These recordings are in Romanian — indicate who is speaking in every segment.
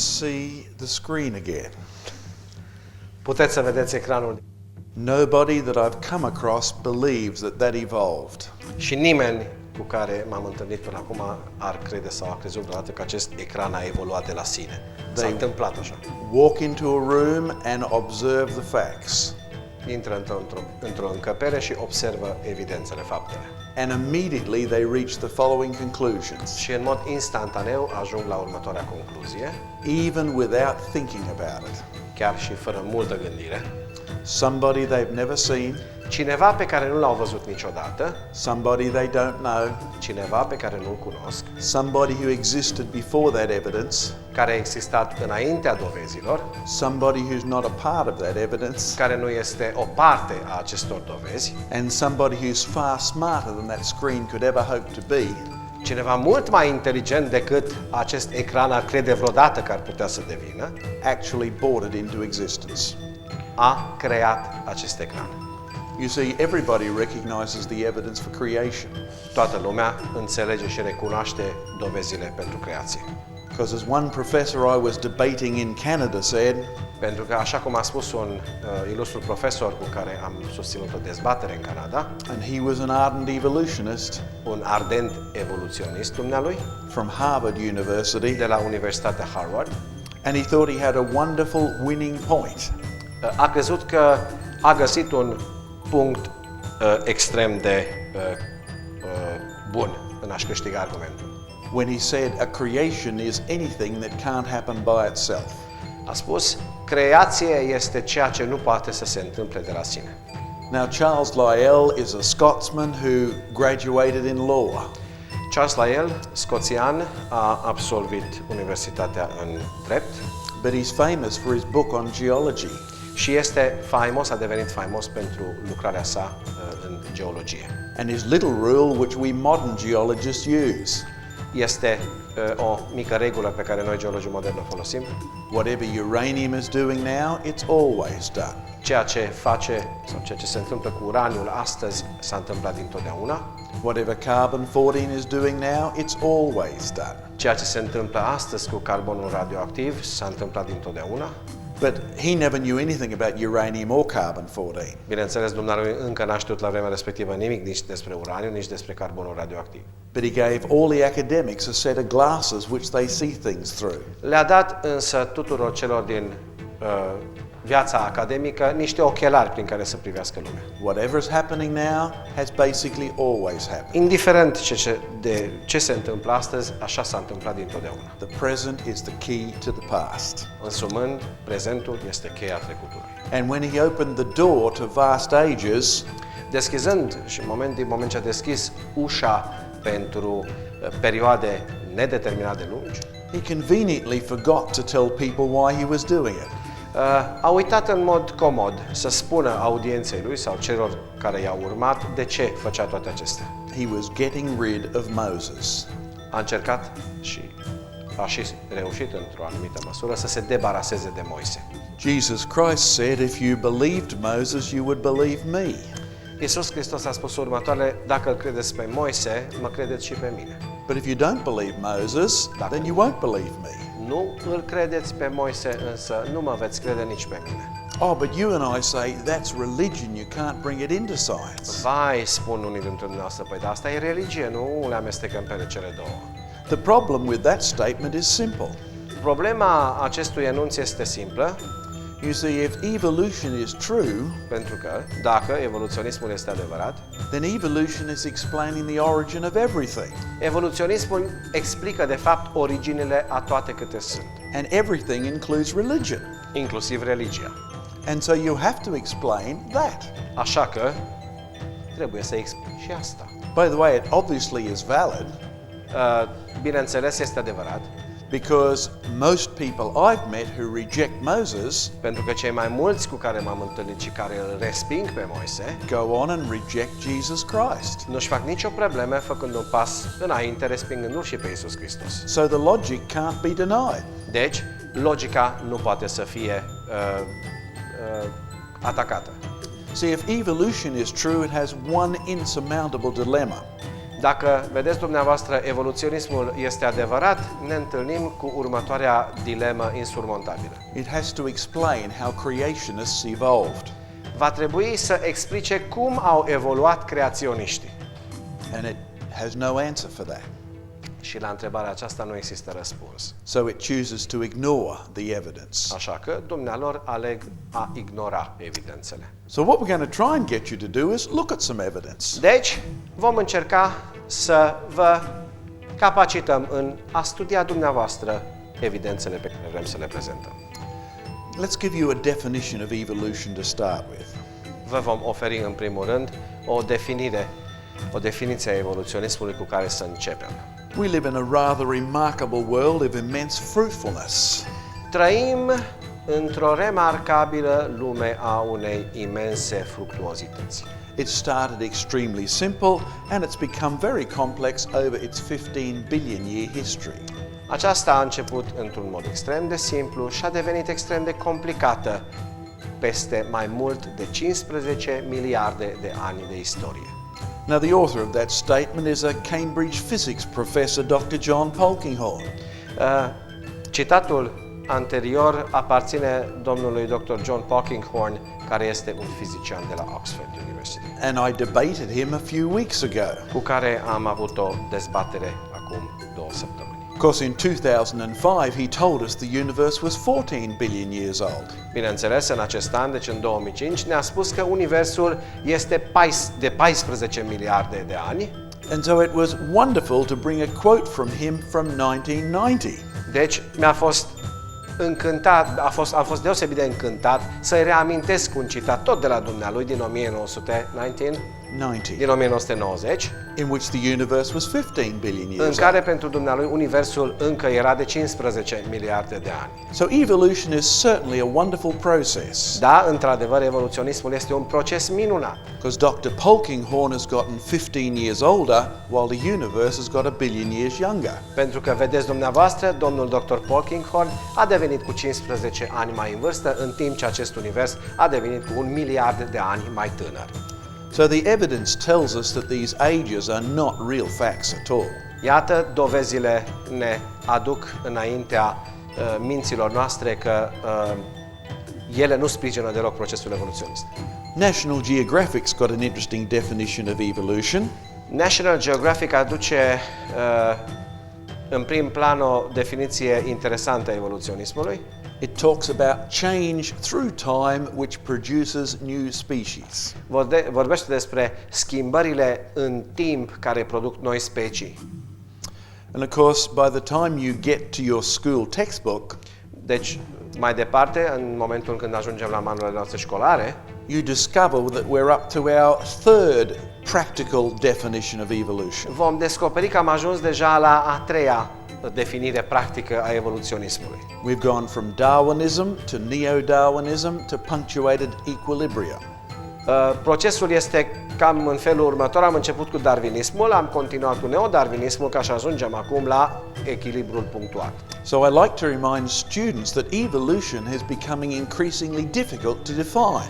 Speaker 1: see the screen again.
Speaker 2: Puteți să vedeți ecranul.
Speaker 1: Nobody that I've come across believes that evolved.
Speaker 2: Și nimeni cu care m-am întâlnit până acum ar crede sau a crezut vreodată că acest ecran a evoluat de la sine. S-a întâmplat așa.
Speaker 1: Walk into a room and observe the facts.
Speaker 2: Intră într-o încăpere și observă evidențele, faptele.
Speaker 1: And immediately they reach the following conclusions,
Speaker 2: Și în mod instantaneu ajung la următoarea concluzie,
Speaker 1: even without thinking about it.
Speaker 2: chiar și fără multă gândire.
Speaker 1: Somebody they've never seen,
Speaker 2: Cineva pe care nu l-au văzut niciodată,
Speaker 1: somebody they don't know,
Speaker 2: cineva pe care nu-l cunosc,
Speaker 1: somebody who existed before that evidence,
Speaker 2: care a existat înaintea dovezilor,
Speaker 1: somebody who's not a part of that evidence,
Speaker 2: care nu este o parte a acestor dovezi,
Speaker 1: and somebody who's far smarter than that screen could ever hope to be,
Speaker 2: cineva mult mai inteligent decât acest ecran ar crede vreodată că ar putea să devină,
Speaker 1: actually brought it into existence.
Speaker 2: a creat acest ecran.
Speaker 1: You see, everybody recognizes the evidence for creation.
Speaker 2: Toată lumea înțelege și recunoaște dovezile pentru creație.
Speaker 1: Because as one professor I was debating in Canada said,
Speaker 2: Pentru că, așa cum a spus un ilustru profesor cu care am susținut o dezbatere în Canada,
Speaker 1: and he was an ardent evolutionist
Speaker 2: un ardent evoluționist dumnealui,
Speaker 1: from Harvard University,
Speaker 2: de la Universitatea Harvard,
Speaker 1: and he thought he had a wonderful winning point.
Speaker 2: a crezut că a găsit un punct extrem de bun în a-și câștiga argumentul.
Speaker 1: When he said a creation is anything that can't happen by itself.
Speaker 2: A spus, creație este ceea ce nu poate să se întâmple de la sine.
Speaker 1: Now, Charles Lyell is a Scotsman who graduated in law.
Speaker 2: Charles Lyell, scoțian, a absolvit universitatea în drept
Speaker 1: But he's famous for his book on geology.
Speaker 2: și este faimos, a devenit faimos pentru lucrarea sa în geologie.
Speaker 1: And his little rule, which we modern geologists use,
Speaker 2: Este o mică regulă pe care noi, geologii moderni, o folosim.
Speaker 1: whatever uranium is doing now, it's always done.
Speaker 2: Ceea ce face sau ceea ce se întâmplă cu uraniul astăzi s-a întâmplat dintotdeauna.
Speaker 1: Whatever carbon-14 is doing now, it's always done.
Speaker 2: Ceea ce se întâmplă astăzi cu carbonul radioactiv s-a întâmplat dintotdeauna.
Speaker 1: But he never knew anything about uranium or carbon-14.
Speaker 2: Bineînțeles, dumnealui încă n-a știut la vremea respectivă nimic nici despre uraniu, nici despre carbonul radioactiv.
Speaker 1: But he gave all the academics a set of glasses which they see things through.
Speaker 2: Le-a dat însă tuturor celor din viața academică niște ochelari prin care să privească lumea.
Speaker 1: Whatever is happening now has basically always happened.
Speaker 2: Indiferent de ce se întâmplă astăzi, așa s-a întâmplat dintotdeauna.
Speaker 1: The present is the key to the past.
Speaker 2: Însumând, prezentul este cheia trecutului.
Speaker 1: And when he opened the door to vast ages,
Speaker 2: Deschizând, și în moment ce a deschis ușa pentru perioade nedeterminat de lungi,
Speaker 1: he conveniently forgot to tell people why he was doing it.
Speaker 2: a uitat în mod comod să spună audienței lui sau celor care i-au urmat de ce făcea toate acestea.
Speaker 1: He was getting rid of Moses.
Speaker 2: A încercat și a și reușit într-o anumită măsură să se debaraseze de Moise.
Speaker 1: Jesus Christ said, if you believed Moses, you would believe me.
Speaker 2: Iisus Hristos a spus următoarele: dacă îl credeți pe Moise, mă credeți și pe mine.
Speaker 1: But if you don't believe Moses, then you won't believe me.
Speaker 2: Nu îl credeți pe Moise, însă nu mă veți crede nici pe mine.
Speaker 1: Oh, but you and I say that's religion, you can't bring it into science.
Speaker 2: Vai, spun unii dintre dumneavoastră, păi dar asta e religie, nu le amestecăm pe cele două.
Speaker 1: The problem with that statement is simple.
Speaker 2: Problema acestui enunț este simplă,
Speaker 1: You see, if evolution is true,
Speaker 2: pentru că dacă evoluționismul este adevărat,
Speaker 1: then evolution is explaining the origin of everything.
Speaker 2: evoluționismul explică de fapt originile a toate câte sunt,
Speaker 1: And everything includes religion.
Speaker 2: inclusiv religia.
Speaker 1: And so you have to explain that.
Speaker 2: Așa că trebuie să explic și asta.
Speaker 1: By the way, it obviously is valid
Speaker 2: Bineînțeles, este adevărat,
Speaker 1: because most people I've met who reject Moses
Speaker 2: pentru că cei mai mulți cu care m-am întâlnit și care îl resping pe Moise
Speaker 1: go on and reject Jesus Christ.
Speaker 2: nu-și fac nicio problemă făcând un pas înainte, respingându-l și pe Iisus Hristos.
Speaker 1: So the logic can't be denied.
Speaker 2: Deci, logica nu poate să fie atacată.
Speaker 1: See, if evolution is true, it has one insurmountable dilemma.
Speaker 2: Dacă vedeți dumneavoastră, evoluționismul este adevărat, ne întâlnim cu următoarea dilemă insurmontabilă.
Speaker 1: It has to explain how creationists evolved.
Speaker 2: Va trebui să explice cum au evoluat creaționiștii.
Speaker 1: And it has no answer for that.
Speaker 2: Și la întrebarea aceasta nu există răspuns.
Speaker 1: So it chooses to ignore the evidence.
Speaker 2: Așa că dumnealor aleg a ignora evidențele.
Speaker 1: So what we're going to try and get you to do is look at some evidence.
Speaker 2: Deci, vom încerca să vă capacităm în a studia dumneavoastră evidențele pe care vrem să le prezentăm.
Speaker 1: Let's give you a definition of evolution to start with.
Speaker 2: Vă vom oferi în primul rând o definiție a evoluționismului cu care să începem.
Speaker 1: We live in a rather remarkable world of immense fruitfulness.
Speaker 2: Trăim într-o remarcabilă lume a unei imense fructuozități.
Speaker 1: It started extremely simple and it's become very complex over its 15 billion year history.
Speaker 2: Aceasta a început într-un mod extrem de simplu și a devenit extrem de complicată peste mai mult de 15 miliarde de ani de istorie.
Speaker 1: Now, the author of that statement is a Cambridge physics professor, Dr. John Polkinghorne.
Speaker 2: Citatul anterior aparține domnului Dr. John Polkinghorne, care este un fizician de la Oxford University,
Speaker 1: And I debated him a few weeks ago.
Speaker 2: cu care am avut o dezbatere acum 2 săptămâni.
Speaker 1: Of course, in 2005, he told us the universe was 14 billion years old.
Speaker 2: Bineînțeles, în acest an, deci în 2005, ne-a spus că Universul este de 14 miliarde de ani.
Speaker 1: And so it was wonderful to bring a quote from him from 1990.
Speaker 2: Deci mi-a fost încântat, am fost deosebit de încântat să-i reamintesc un citat tot de la dumnealui din 1990,
Speaker 1: In which the universe was 15 billion
Speaker 2: în
Speaker 1: years
Speaker 2: care
Speaker 1: old.
Speaker 2: pentru dumnealui Universul încă era de 15 miliarde de ani.
Speaker 1: So evolution is certainly a wonderful process.
Speaker 2: Da, într-adevăr, evoluționismul este un proces minunat.
Speaker 1: Because Dr. Polkinghorne has gotten 15 years older, while the universe has got a billion years younger.
Speaker 2: Pentru că, vedeți dumneavoastră, domnul Dr. Polkinghorne a devenit cu 15 ani mai în vârstă, în timp ce acest univers a devenit cu 1 miliard de ani mai tânăr.
Speaker 1: So the evidence tells us that these ages are not real facts at all.
Speaker 2: Iată, dovezile ne aduc înaintea minților noastre că ele nu sprijină deloc procesul evoluționist.
Speaker 1: National Geographic's got an interesting definition of evolution.
Speaker 2: National Geographic aduce în prim plan o definiție interesantă a evoluționismului.
Speaker 1: It talks about change through time which produces new species.
Speaker 2: Vorbește despre schimbările în timp care produc noi specii.
Speaker 1: And of course, by the time you get to your school textbook,
Speaker 2: Deci, mai departe, în momentul când ajungem la manualele noastre școlare,
Speaker 1: you discover that we're up to our third practical definition of evolution.
Speaker 2: vom descoperi că am ajuns deja la a treia definire practică a evoluționismului.
Speaker 1: We've gone from Darwinism to neo-Darwinism to punctuated equilibrium.
Speaker 2: Procesul este cam în felul următor. Am început cu darwinismul, am continuat cu neodarwinismul, ca și ajungem acum la echilibrul punctuat.
Speaker 1: So I like to remind students that evolution is becoming increasingly difficult to define.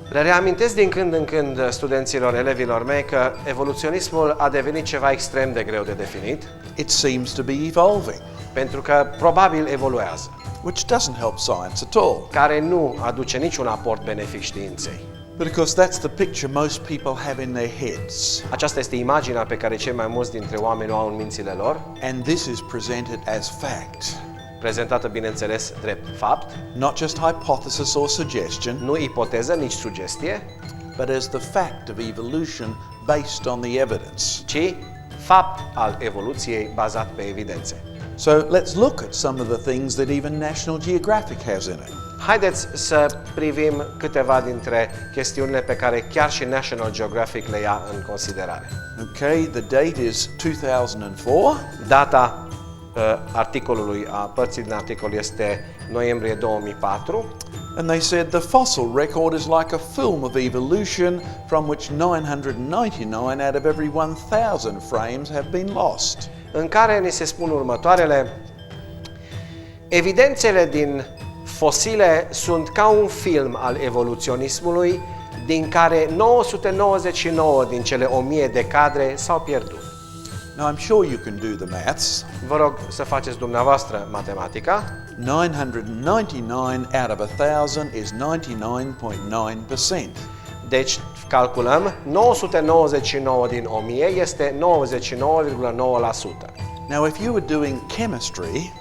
Speaker 2: Le reamintesc din când în când studenților, elevilor mei, că evoluționismul a devenit ceva extrem de greu de definit,
Speaker 1: It seems to be evolving,
Speaker 2: pentru că probabil evoluează,
Speaker 1: which doesn't help science at all.
Speaker 2: care nu aduce niciun aport benefic științei.
Speaker 1: But of course, that's the picture most people have in their heads.
Speaker 2: Aceasta este imaginea pe care cei mai mulți dintre oameni o au în mințile lor,
Speaker 1: And this is presented as fact,
Speaker 2: prezentată, bineînțeles, drept fapt,
Speaker 1: not just hypothesis or suggestion,
Speaker 2: nu ipoteză, nici sugestie,
Speaker 1: but as the fact of evolution based on the evidence.
Speaker 2: ci fapt al evoluției bazat pe evidențe.
Speaker 1: So let's look at some of the things that even National Geographic has in it.
Speaker 2: Haideți să privim câteva dintre chestiunile pe care chiar și National Geographic le ia în considerare.
Speaker 1: Okay, the date is 2004.
Speaker 2: Data articolului, a părții din articol este noiembrie 2004.
Speaker 1: And they said the fossil record is like a film of evolution from which 999 out of every 1,000 frames have been lost.
Speaker 2: În care ni se spun următoarele: evidențele din fosile sunt ca un film al evoluționismului, din care 999 din cele 1000 de cadre s-au pierdut.
Speaker 1: Now I'm sure you can do the maths.
Speaker 2: Vă rog să faceți dumneavoastră matematica.
Speaker 1: 999 out of 1,000 is 99.9%.
Speaker 2: Deci calculăm 999 din 1000 este 99,9%.
Speaker 1: Now if you were doing chemistry,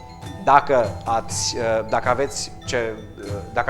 Speaker 2: Dacă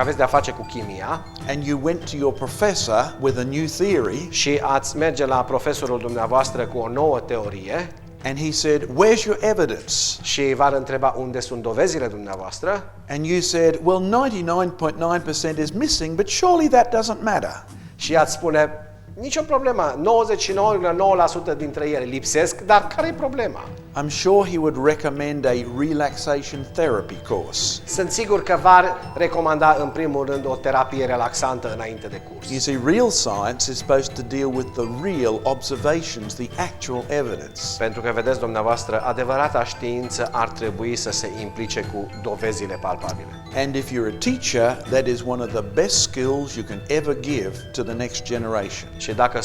Speaker 2: aveți de a face cu chimia
Speaker 1: and you went to your professor with a new theory,
Speaker 2: și ați merge la profesorul dumneavoastră cu o nouă teorie
Speaker 1: and he said, "Where's your evidence?"
Speaker 2: și v-ar întreba unde sunt dovezile dumneavoastră
Speaker 1: And you said, "Well, 99.9% is missing, but surely that doesn't matter."
Speaker 2: și ați spune, nicio problemă, 99,9% dintre ele lipsesc, dar care-i problema?
Speaker 1: I'm sure he would recommend a relaxation therapy course.
Speaker 2: Sunt sigur că v-ar recomanda în primul rând o terapie relaxantă înainte de curs.
Speaker 1: You see, real science is supposed to deal with the real observations, the actual evidence.
Speaker 2: Pentru că, vedeți dumneavoastră, adevărata știință ar trebui să se implice cu dovezile palpabile.
Speaker 1: And if you're a teacher, that is one of the best skills you can ever give to the next generation.
Speaker 2: Și dacă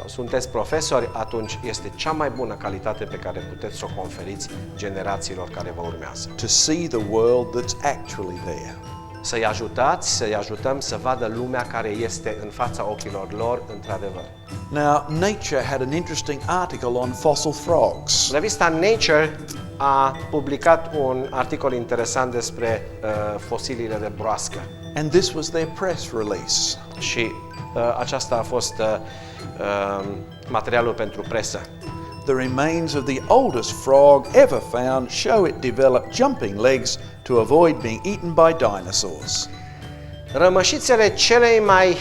Speaker 2: sunteți profesori, atunci este cea mai bună calitate pe care puteți să o conferiți generațiilor care vă urmează.
Speaker 1: To see the world that's actually there.
Speaker 2: Să-i ajutați, să-i ajutăm să vadă lumea care este în fața ochilor lor, într-adevăr.
Speaker 1: Now, Nature had an interesting article on fossil frogs.
Speaker 2: Revista Nature a publicat un articol interesant despre fosilile de broască.
Speaker 1: And this was their press release.
Speaker 2: Și aceasta a fost materialul pentru presă.
Speaker 1: The remains of the oldest frog ever found show it developed jumping legs to avoid being eaten by dinosaurs.
Speaker 2: Rămășițele celei mai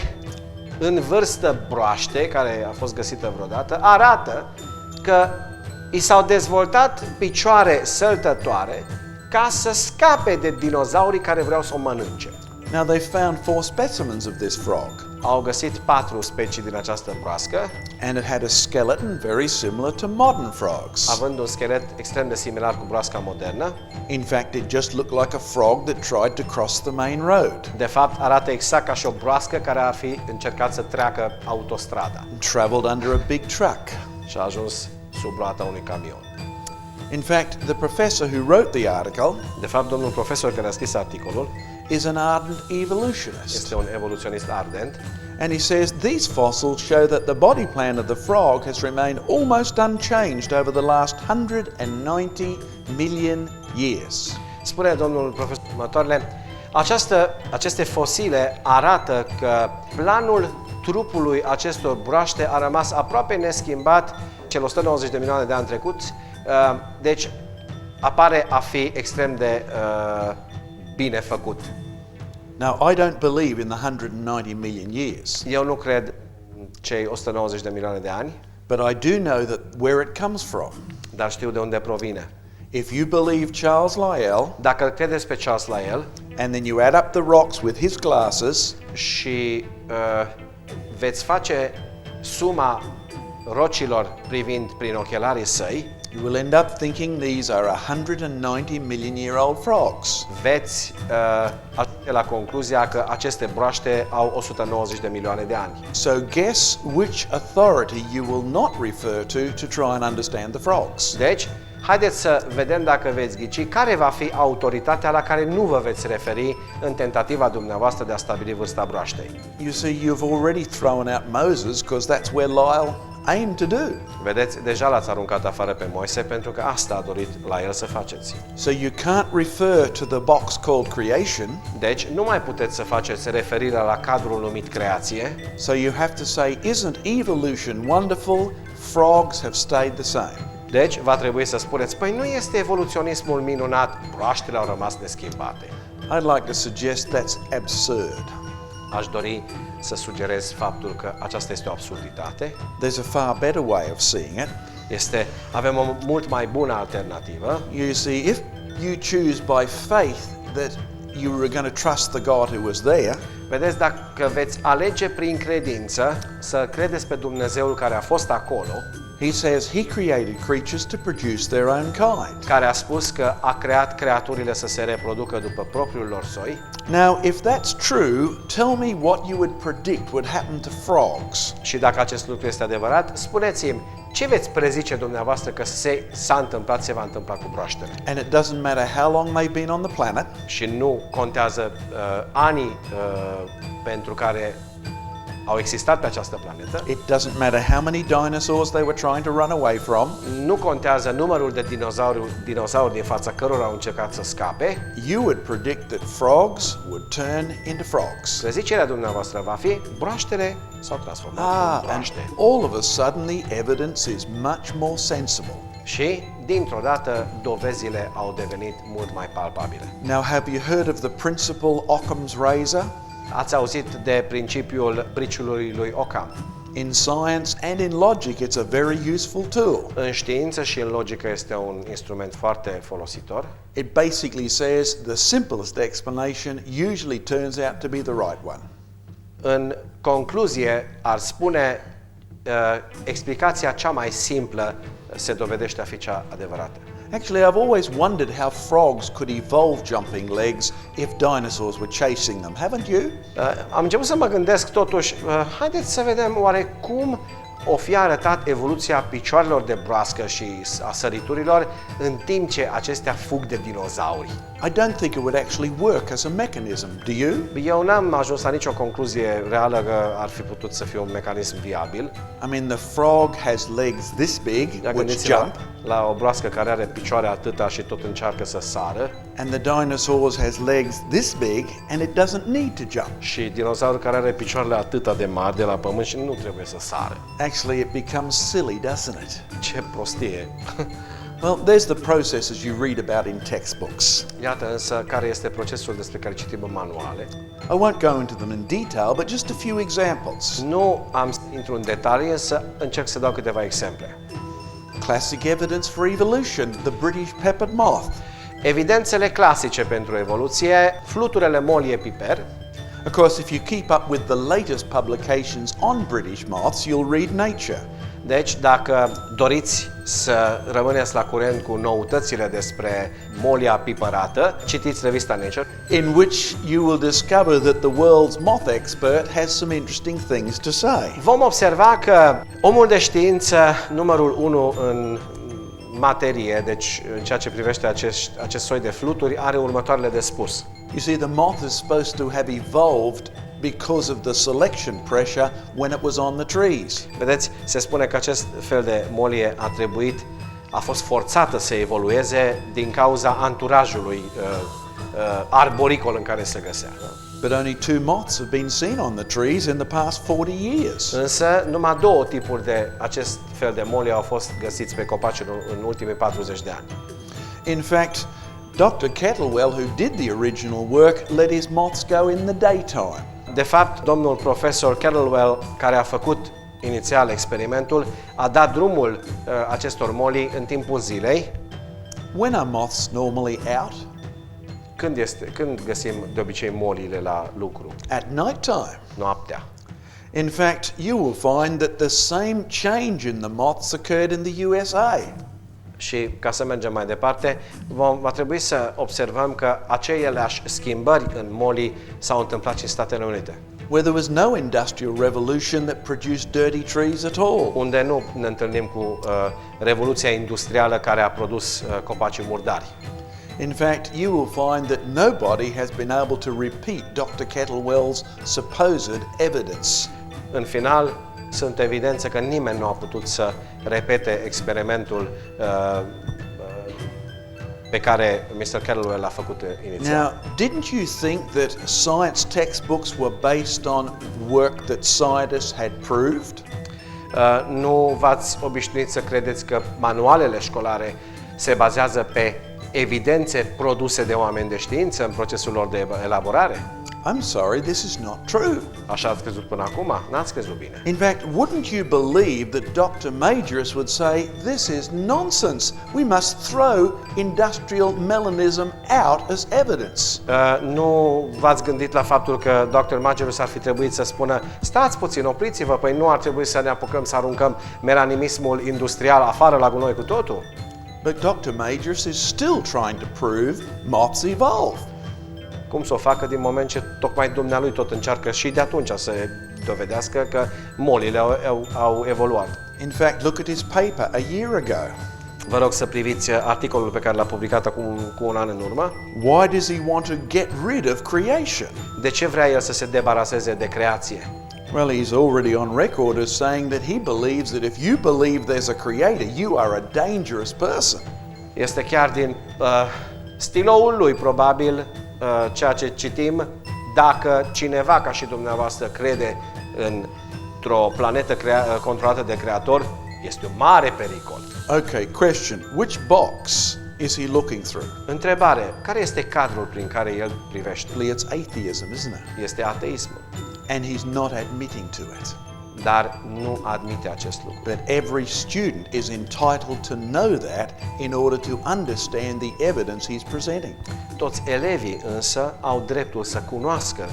Speaker 2: în vârstă broaște, care a fost găsită vreodată, arată că i s-au dezvoltat picioare săltătoare ca să scape de dinozaurii care vreau să o mănânce.
Speaker 1: Now they found 4 specimens of this frog,
Speaker 2: Au găsit 4 specii din această broască,
Speaker 1: and it had a skeleton very similar to modern frogs.
Speaker 2: având un schelet extrem de similar cu broasca modernă.
Speaker 1: In fact, it just looked like a frog that tried to cross the main road
Speaker 2: De fapt, arată exact ca și o broască care ar fi încercat să treacă autostrada
Speaker 1: and traveled under a big truck.
Speaker 2: și a ajuns sub roata unui camion.
Speaker 1: In fact, the professor who wrote the article
Speaker 2: De fapt, domnul profesor care a scris articolul
Speaker 1: is an ardent evolutionist.
Speaker 2: este un evoluționist ardent
Speaker 1: And he says these fossils show that the body plan of the frog has remained almost unchanged over the last 190 million years.
Speaker 2: Spune domnul profesor următoarele, aceste fosile arată că planul trupului acestor broaște a rămas aproape neschimbat cel 190 de milioane de ani trecuți, deci apare a fi extrem de bine făcut.
Speaker 1: Now, I don't believe in the 190 million years,
Speaker 2: Eu nu cred în cei 190 de milioane de ani,
Speaker 1: but I do know that where it comes from.
Speaker 2: dar știu de unde provine.
Speaker 1: If you believe Charles Lyell,
Speaker 2: Dacă îl credeți pe Charles Lyell
Speaker 1: and then you add up the rocks with his glasses,
Speaker 2: și veți face suma rocilor privind prin ochelarii săi,
Speaker 1: you will end up thinking these are 190 million-year-old frogs.
Speaker 2: veți ajunge la concluzia că aceste broaște au 190 de milioane de ani.
Speaker 1: So guess which authority you will not refer to try and understand the frogs.
Speaker 2: Deci, haideți să vedem dacă veți ghici care va fi autoritatea la care nu vă veți referi în tentativa dumneavoastră de a stabili vârsta broaștei.
Speaker 1: You see, you've already thrown out Moses because that's where Lyell aimed to do.
Speaker 2: Vedeți, deja l-ați aruncat afară pe Moise pentru că asta a dorit la el să faceți.
Speaker 1: So you can't refer to the box called creation,
Speaker 2: Deci, nu mai puteți să faceți referire la cadrul numit creație,
Speaker 1: so you have to say, isn't evolution wonderful? Frogs have stayed the same.
Speaker 2: deci va trebui să spuneți, păi nu este evoluționismul minunat, broaștele au rămas neschimbate.
Speaker 1: I'd like to suggest that's absurd.
Speaker 2: Aș dori să sugerez faptul că aceasta este o absurditate.
Speaker 1: There's a far better way of seeing it.
Speaker 2: Avem o mult mai bună alternativă.
Speaker 1: You see, if you choose by faith that you were going to trust the God who was there,
Speaker 2: Vedeți, dacă veți alege prin credință să credeți pe Dumnezeul care a fost acolo,
Speaker 1: He says he created creatures to produce their own kind.
Speaker 2: care a spus că a creat creaturile să se reproducă după propriul lor soi.
Speaker 1: Now, if that's true, tell me what you would predict would happen to frogs.
Speaker 2: Și dacă acest lucru este adevărat, spuneți-mi ce veți prezice dumneavoastră că se va întâmpla cu broaștele.
Speaker 1: And it doesn't matter how long they've been on the planet.
Speaker 2: Și nu contează anii pentru care au existat pe această planetă.
Speaker 1: It doesn't matter how many dinosaurs they were trying to run away from.
Speaker 2: Nu contează numărul de dinozauri din fața cărora au încercat să scape.
Speaker 1: You would predict that frogs would turn into frogs.
Speaker 2: Prezicerea dumneavoastră va fi broaștele s-au transformat în
Speaker 1: And
Speaker 2: broaște.
Speaker 1: all of a sudden the evidence is much more sensible.
Speaker 2: Și, dintr-o dată, dovezile au devenit mult mai palpabile.
Speaker 1: Now, have you heard of the principle Occam's razor?
Speaker 2: Ați auzit de principiul briciului lui Occam.
Speaker 1: In science and in logic, it's a very useful tool.
Speaker 2: În știință și în logică este un instrument foarte folositor.
Speaker 1: It basically says the simplest explanation usually turns out to be the right one.
Speaker 2: În concluzie, ar spune, explicația cea mai simplă se dovedește a fi cea adevărată.
Speaker 1: Actually, I've always wondered how frogs could evolve jumping legs if dinosaurs were chasing them, haven't you?
Speaker 2: Am început să mă gândesc totuși, haideți să vedem oare cum o fi arătat evoluția picioarelor de broască și a săriturilor în timp ce acestea fug de dinozauri.
Speaker 1: I don't think it would actually work as a mechanism, do you?
Speaker 2: Eu n-am ajuns la nicio concluzie reală că ar fi putut să fie un mecanism viabil.
Speaker 1: I mean, the frog has legs this big, which
Speaker 2: Gândiți-vă
Speaker 1: jump,
Speaker 2: la o broască care are picioare atâta și tot încearcă să sară,
Speaker 1: and the dinosaurs has legs this big, and it doesn't need to jump.
Speaker 2: și dinozaurul care are picioarele atâta de mari de la pământ și nu trebuie să sară.
Speaker 1: Actually, it becomes silly, doesn't it?
Speaker 2: Ce prostie!
Speaker 1: Well, there's the process as you read about in textbooks.
Speaker 2: Iată însă care este procesul despre care citim în manuale.
Speaker 1: I won't go into them in detail, but just a few examples.
Speaker 2: Nu am să intru în detalii, însă încerc să dau câteva exemple.
Speaker 1: Classic evidence for evolution, the British peppered moth.
Speaker 2: Evidențele clasice pentru evoluție, fluturele molie piper.
Speaker 1: Of course, if you keep up with the latest publications on British moths, you'll read Nature.
Speaker 2: Deci, dacă doriți să rămâneți la curent cu noutățile despre molia pipărată, citiți revista Nature,
Speaker 1: In which you will discover that the world's moth expert has some interesting things to say.
Speaker 2: vom observa că omul de știință, numărul 1 în materie, deci în ceea ce privește acest soi de fluturi, are următoarele de spus.
Speaker 1: You see, the moth is supposed to have evolved because of the selection pressure when it was on the trees.
Speaker 2: Vedeți, se spune că acest fel de molie a fost forțată să evolueze din cauza anturajului arboricol în care se găsea.
Speaker 1: But only 2 moths have been seen on the trees in the past 40 years.
Speaker 2: Însă, numai 2 tipuri de acest fel de molie au fost găsiți pe copaci în ultimii 40 de ani.
Speaker 1: In fact, Dr. Kettlewell, who did the original work, let his moths go in the daytime.
Speaker 2: De fapt, domnul profesor Kettlewell, care a făcut inițial experimentul, a dat drumul acestor molii în timpul zilei.
Speaker 1: When are moths normally out?
Speaker 2: Când găsim de obicei moliile la lucru?
Speaker 1: At night time.
Speaker 2: Noaptea.
Speaker 1: In fact, you will find that the same change in the moths occurred in the USA.
Speaker 2: Și ca să mergem mai departe, va trebui să observăm că aceleași schimbări în molii s-au întâmplat și în Statele Unite,
Speaker 1: where there was no industrial revolution that produced dirty trees at all.
Speaker 2: unde nu ne întâlnim cu revoluția industrială care a produs copacii murdari.
Speaker 1: In fact, you will find that nobody has been able to repeat Dr. Kettlewell's supposed evidence.
Speaker 2: În final, sunt evidențe că nimeni nu a putut să repete experimentul pe care Mr. Kettlewell l-a făcut inițial.
Speaker 1: Now, didn't you think that science textbooks were based on work that scientists had proved?
Speaker 2: Nu v-ați obișnuit să credeți că manualele școlare se bazează pe evidențe produse de oameni de știință în procesul lor de elaborare?
Speaker 1: I'm sorry, this is not true.
Speaker 2: Așa ați crezut până acum? N-ați crezut bine.
Speaker 1: In fact, wouldn't you believe that Dr. Majorus would say, this is nonsense. We must throw industrial melanism out as evidence.
Speaker 2: Nu v-ați gândit la faptul că Dr. Majorus ar fi trebuit să spună stați puțin, opriți-vă, păi nu ar trebui să ne apucăm să aruncăm melanimismul industrial afară la gunoi cu totul?
Speaker 1: But Dr. Majorus is still trying to prove moths evolve.
Speaker 2: Cum să o facă din moment ce tocmai dumnealui tot încearcă și de atunci să dovedească că molile au evoluat.
Speaker 1: In fact, look at his paper a year ago.
Speaker 2: Vă rog să priviți articolul pe care l-a publicat acum cu un an în urmă.
Speaker 1: Why does he want to get rid of creation?
Speaker 2: De ce vrea el să se debaraseze de creație?
Speaker 1: Well, he's already on record as saying that he believes that if you believe there's a creator, you are a dangerous person.
Speaker 2: Este chiar din stiloul lui, probabil, ceea ce citim, dacă cineva ca și dumneavoastră crede într-o planetă controlată de creator, este un mare pericol.
Speaker 1: Okay, question. Which box is he looking through?
Speaker 2: Întrebare, care este cadrul prin care el privește?
Speaker 1: It's atheism, isn't it?
Speaker 2: Este ateismul,
Speaker 1: And he's not admitting to it.
Speaker 2: dar nu admite acest lucru.
Speaker 1: But every student is entitled to know that in order to understand the evidence he's presenting.
Speaker 2: Toți elevii însă au dreptul să cunoască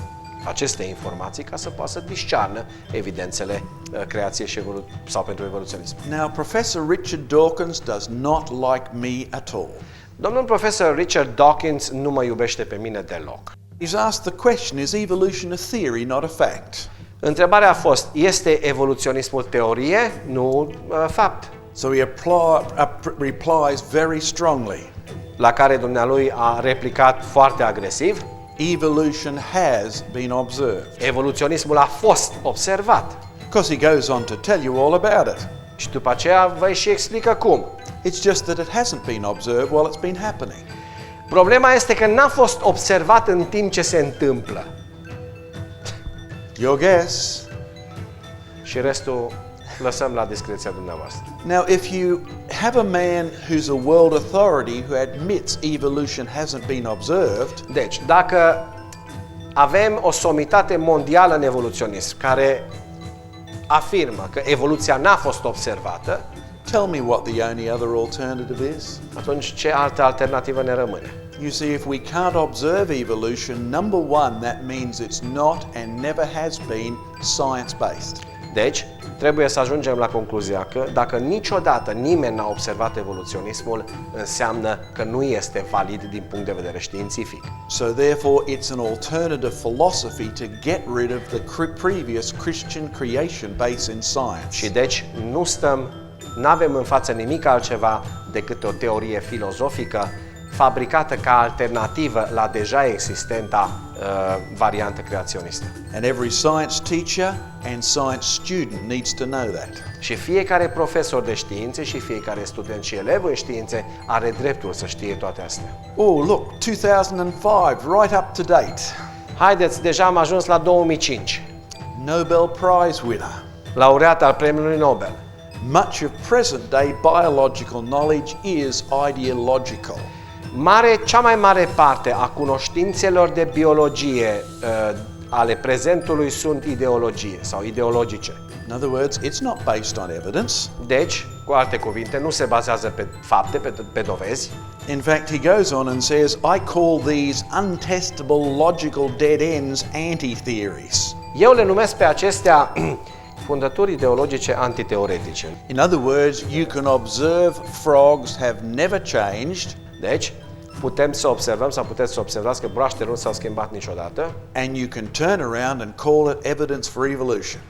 Speaker 2: aceste informații ca să poată să discearnă evidențele creației și sau pentru evoluționism.
Speaker 1: Now, Professor Richard Dawkins does not like me at all.
Speaker 2: Domnul profesor Richard Dawkins nu mă iubește pe mine deloc.
Speaker 1: He's asked the question, is evolution a theory, not a fact?
Speaker 2: Întrebarea a fost, este evoluționismul teorie, nu fapt?
Speaker 1: So he replies very strongly.
Speaker 2: La care dumnealui a replicat foarte agresiv.
Speaker 1: Evolution has been observed.
Speaker 2: Evoluționismul a fost observat.
Speaker 1: Because he goes on to tell you all about it.
Speaker 2: Și după aceea vă și explică cum.
Speaker 1: It's just that it hasn't been observed while it's been happening.
Speaker 2: Problema este că n-a fost observat în timp ce se întâmplă.
Speaker 1: Your guess.
Speaker 2: Și restul lăsăm la discreția dumneavoastră.
Speaker 1: Now, if you have a man who's a world authority who admits evolution hasn't been observed,
Speaker 2: Deci, dacă avem o somitate mondială în evoluționism care afirmă că evoluția n-a fost observată,
Speaker 1: tell me what the only other alternative is.
Speaker 2: atunci ce altă alternativă ne rămâne?
Speaker 1: You see, if we can't observe evolution, number one, that means it's not and never has been science-based.
Speaker 2: Deci, trebuie să ajungem la concluzia că dacă niciodată nimeni n-a observat evoluționismul, înseamnă că nu este valid din punct de vedere științific.
Speaker 1: So therefore, it's an alternative philosophy to get rid of the previous Christian creation based in science.
Speaker 2: Și deci n-avem în față nimic altceva decât o teorie filozofică fabricată ca alternativă la deja existenta variantă creaționistă.
Speaker 1: And every science teacher and science student needs to know that.
Speaker 2: Și fiecare profesor de științe și fiecare student și elev în științe are dreptul să știe toate astea.
Speaker 1: Oh, look, 2005, right up to date.
Speaker 2: Haideți, deja am ajuns la 2005.
Speaker 1: Nobel Prize winner.
Speaker 2: Laureat al Premiului Nobel.
Speaker 1: Much of present-day biological knowledge is ideological.
Speaker 2: Cea mai mare parte a cunoștințelor de biologie ale prezentului sunt ideologie sau ideologice.
Speaker 1: In other words, it's not based on evidence.
Speaker 2: Deci, cu alte cuvinte, nu se bazează pe fapte, pe dovezi.
Speaker 1: In fact, he goes on and says, I call these untestable logical dead ends anti-theories.
Speaker 2: Eu le numesc pe acestea fundături ideologice antiteoretice.
Speaker 1: In other words, you can observe frogs have never changed.
Speaker 2: Deci, putem să observăm sau puteți să observați că broaștele nu s-au schimbat niciodată.
Speaker 1: And you can turn around and call it evidence for evolution.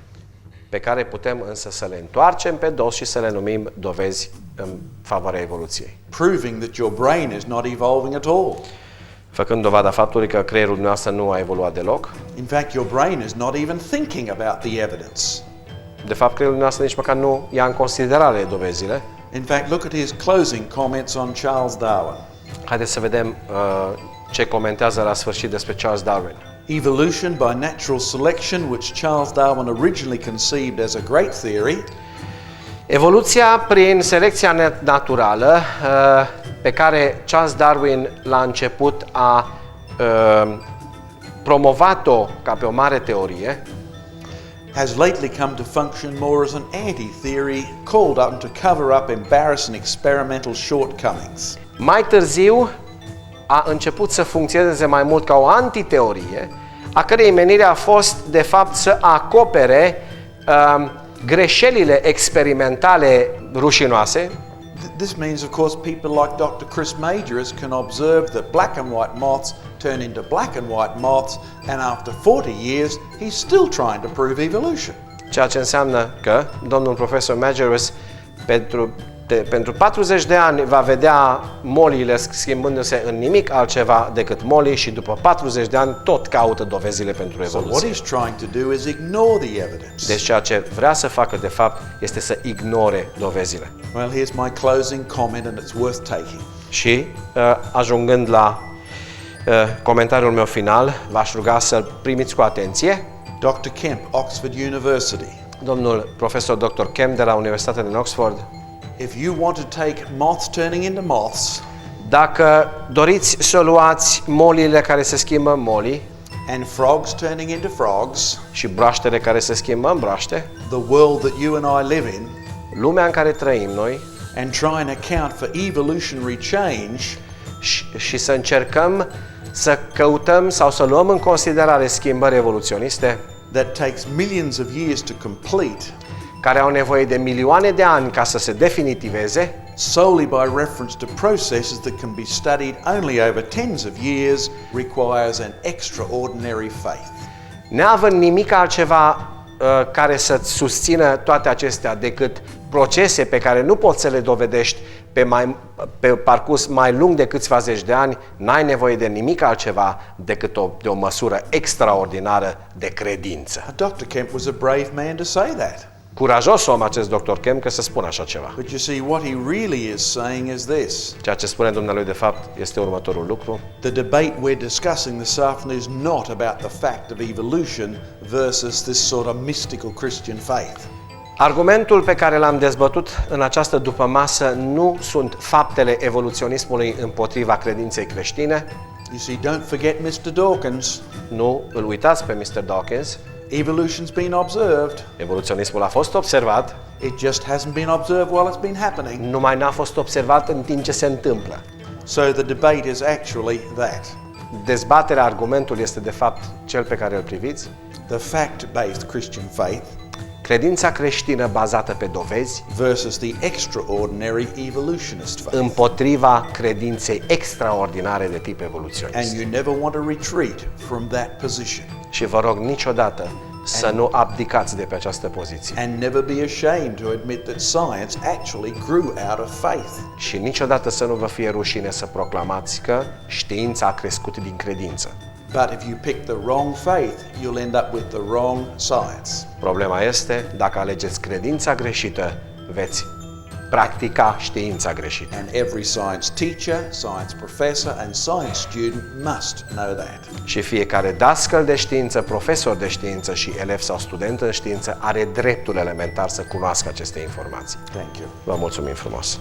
Speaker 2: Pe care putem însă să le întoarcem pe dos și să le numim dovezi în favoarea evoluției.
Speaker 1: Proving that your brain is not evolving at all.
Speaker 2: Făcând dovada faptului că creierul dumneavoastră nu a evoluat deloc.
Speaker 1: In fact, your brain is not even thinking about the evidence.
Speaker 2: De fapt, creierul dumneavoastră nici măcar nu ia în considerare dovezile.
Speaker 1: In fact, look at his closing comments on Charles Darwin.
Speaker 2: Haideți să vedem ce comentează la sfârșit despre Charles Darwin.
Speaker 1: Evolution by natural selection, which Charles Darwin originally conceived as a great theory,
Speaker 2: Evoluția prin selecția naturală, pe care Charles Darwin la început a promovat-o ca pe o mare teorie,
Speaker 1: has lately come to function more as an anti-theory called up to cover up embarrassing experimental shortcomings.
Speaker 2: mai târziu a început să funcționeze mai mult ca o antiteorie, a cărei menire a fost, de fapt, să acopere greșelile experimentale rușinoase.
Speaker 1: This means, of course, people like Dr. Chris Majors can observe that black and white moths turn into black and white moths, and after 40 years, he's still trying to prove evolution.
Speaker 2: Ceea ce înseamnă că domnul profesor Majors pentru 40 de ani va vedea moliile schimbându-se în nimic altceva decât molii și după 40 de ani tot caută dovezile pentru
Speaker 1: So what
Speaker 2: evoluție.
Speaker 1: he's trying to do is ignore the evidence.
Speaker 2: Deci ceea ce vrea să facă de fapt este să ignore dovezile.
Speaker 1: Well, here's my closing comment, and it's worth taking.
Speaker 2: Și ajungând la comentariul meu final, v-aș ruga să-l primiți cu atenție.
Speaker 1: Dr. Kemp, Oxford University.
Speaker 2: Domnul profesor Dr. Kemp de la Universitatea din Oxford:
Speaker 1: If you want to take moths turning into moths
Speaker 2: dacă doriți să luați moliile care se schimbă în molii
Speaker 1: and frogs turning into frogs,
Speaker 2: și broaștele care se schimbă în broaște,
Speaker 1: the world that you and I live in,
Speaker 2: lumea în care trăim noi,
Speaker 1: and try and account for evolutionary change,
Speaker 2: și să încercăm să căutăm sau să luăm în considerare schimbări evoluționiste
Speaker 1: that takes millions of years to complete,
Speaker 2: care au nevoie de milioane de ani ca să se definitiveze,
Speaker 1: solely by reference to processes that can be studied only over tens of years, requires an extraordinary faith.
Speaker 2: neavând nimic altceva care să-ți susțină toate acestea decât procese pe care nu poți să le dovedești pe parcurs mai lung de câțiva zeci de ani, n-ai nevoie de nimic altceva decât de o măsură extraordinară de credință.
Speaker 1: Dr. Kemp was a brave man to say that.
Speaker 2: Curajos om acest Dr. Kemp că să spună așa ceva.
Speaker 1: But you see, what he really is saying is this.
Speaker 2: Ceea ce spune dumnealui de fapt este următorul lucru.
Speaker 1: The debate we're discussing this afternoon is not about the fact of evolution versus this sort of mystical Christian faith.
Speaker 2: Argumentul pe care l-am dezbătut în această dupămasă nu sunt faptele evoluționismului împotriva credinței creștine.
Speaker 1: You see, don't forget Mr. Dawkins.
Speaker 2: Nu îl uitați pe Mr. Dawkins.
Speaker 1: Evolution's been observed.
Speaker 2: Evoluționismul a fost observat,
Speaker 1: It just hasn't been observed while it's been happening.
Speaker 2: numai n-a fost observat în timp ce se întâmplă.
Speaker 1: So the debate is actually that.
Speaker 2: Dezbaterea, argumentul este de fapt cel pe care îl priviți.
Speaker 1: The fact-based Christian faith
Speaker 2: Credința creștină bazată pe dovezi
Speaker 1: versus the extraordinary evolutionist faith.
Speaker 2: împotriva credinței extraordinare de tip
Speaker 1: And
Speaker 2: evoluționist.
Speaker 1: you never want to retreat from that position.
Speaker 2: Și vă rog niciodată să nu abdicați de pe această poziție.
Speaker 1: And never be ashamed to admit that science actually grew out of faith.
Speaker 2: Și niciodată să nu vă fie rușine să proclamați că știința a crescut din credință.
Speaker 1: But if you pick the wrong faith, you'll end up with the wrong science.
Speaker 2: Problema este, dacă alegeți credința greșită, veți practica știința greșită.
Speaker 1: And every science teacher, science professor and science student must know that.
Speaker 2: Și fiecare dascăl de știință, profesor de știință și elev sau student în știință are dreptul elementar să cunoască aceste informații.
Speaker 1: Thank you.
Speaker 2: Vă mulțumim frumos!